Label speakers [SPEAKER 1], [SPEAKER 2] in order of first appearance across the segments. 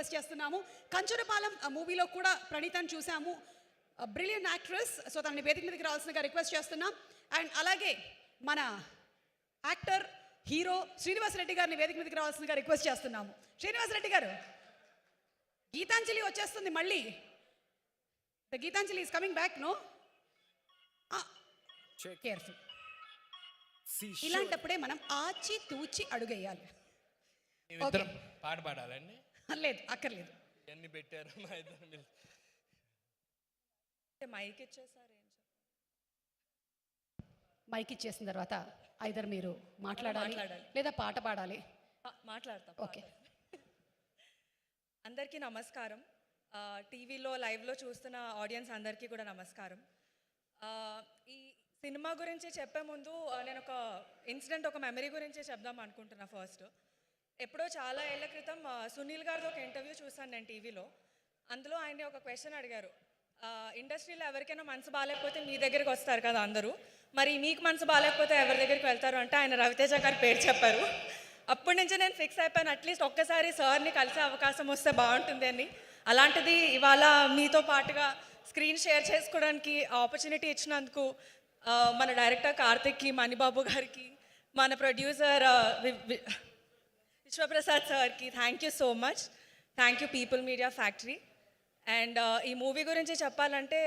[SPEAKER 1] Request చేస్తున్నాము. కంచురపాలెం మూవీలో కూడా ప్రణీతను చూసాము, బ్రిలియంట్ యాక్ట్రెస్. సో తనని వేదిక మీదకి రావాల్సిందిగా రిక్వెస్ట్ చేస్తున్నాం. అండ్ అలాగే మన యాక్టర్ హీరో శ్రీనివాసరెడ్డి గారిని వేదిక మీదకి రావాల్సిందిగా రిక్వెస్ట్ చేస్తున్నాము. శ్రీనివాసరెడ్డి గారు, గీతాంజలి వచ్చేస్తుంది మళ్ళీ. The Geetanjali is coming back. No careful. ఇలాంటప్పుడే మనం ఆచి తూచి అడుగేయాలి.
[SPEAKER 2] పాట పాడాలండి?
[SPEAKER 1] లేదు, అక్కర్లేదు.
[SPEAKER 2] ఎన్ని పెట్టారు మా ఇద్దరు?
[SPEAKER 3] మైక్ ఇచ్చేసారు.
[SPEAKER 1] మైక్ ఇచ్చేసిన తర్వాత ఐదర్ మీరు మాట్లాడాలి లేదా పాట పాడాలి.
[SPEAKER 3] మాట్లాడతాం.
[SPEAKER 1] ఓకే.
[SPEAKER 3] అందరికీ నమస్కారం. టీవీలో లైవ్లో చూస్తున్న ఆడియన్స్ అందరికీ కూడా నమస్కారం. ఈ సినిమా గురించి చెప్పే ముందు నేను ఒక ఇన్సిడెంట్, ఒక మెమరీ గురించి చెప్దాం అనుకుంటున్నా. ఫస్ట్, ఎప్పుడో చాలా ఏళ్ల క్రితం సునీల్ గారితో ఒక ఇంటర్వ్యూ చూసాను నేను టీవీలో. అందులో ఆయన ఒక క్వశ్చన్ అడిగారు, ఇండస్ట్రీలో ఎవరికైనా మనసు బాగాలేకపోతే మీ దగ్గరికి వస్తారు కదా అందరూ, మరి మీకు మనసు బాగాలేకపోతే ఎవరి దగ్గరికి వెళ్తారు అంటే ఆయన రవితేజ గారి పేరు చెప్పారు. అప్పటి నుంచి నేను ఫిక్స్ అయిపోయాను, అట్లీస్ట్ ఒక్కసారి సార్ని కలిసే అవకాశం వస్తే బాగుంటుంది అని. అలాంటిది ఇవాళ మీతో పాటుగా స్క్రీన్ షేర్ చేసుకోవడానికి ఆపర్చునిటీ ఇచ్చినందుకు మన డైరెక్టర్ కార్తిక్కి, మణిబాబు గారికి, మన ప్రొడ్యూసర్ విశ్వప్రసాద్ సార్కి thank you so much. Thank you people media factory. And ఈ మూవీ గురించి చెప్పాలంటే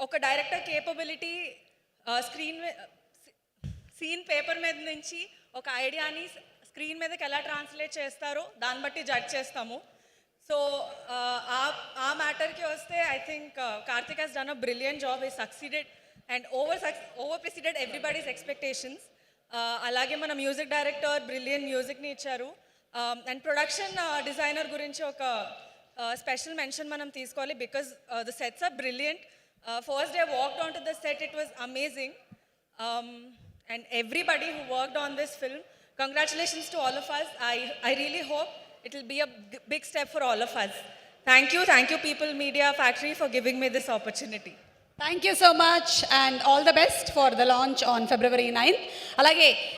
[SPEAKER 3] ఒక డైరెక్టర్ కేపబిలిటీ సీన్ పేపర్ మీద నుంచి ఒక ఐడియాని స్క్రీన్ మీదకి ఎలా ట్రాన్స్లేట్ చేస్తారో దాన్ని బట్టి జడ్జ్ చేస్తాము. సో ఆ మ్యాటర్కి వస్తే I think Karthik he's done a brilliant job. He succeeded and over preceded everybody's expectations. అలాగే మన మ్యూజిక్ డైరెక్టర్ బ్రిలియంట్ మ్యూజిక్ని ఇచ్చారు. అండ్ ప్రొడక్షన్ డిజైనర్ గురించి ఒక స్పెషల్ మెన్షన్ మనం తీసుకోవాలి, because the sets are brilliant. First day walked on to the set, it was amazing. And everybody who worked on this film, congratulations to all of us. I really hope it will be a big step for all of us. Thank you People Media Factory for giving me this opportunity.
[SPEAKER 1] Thank you so much and all the best for the launch on February 9th. Alage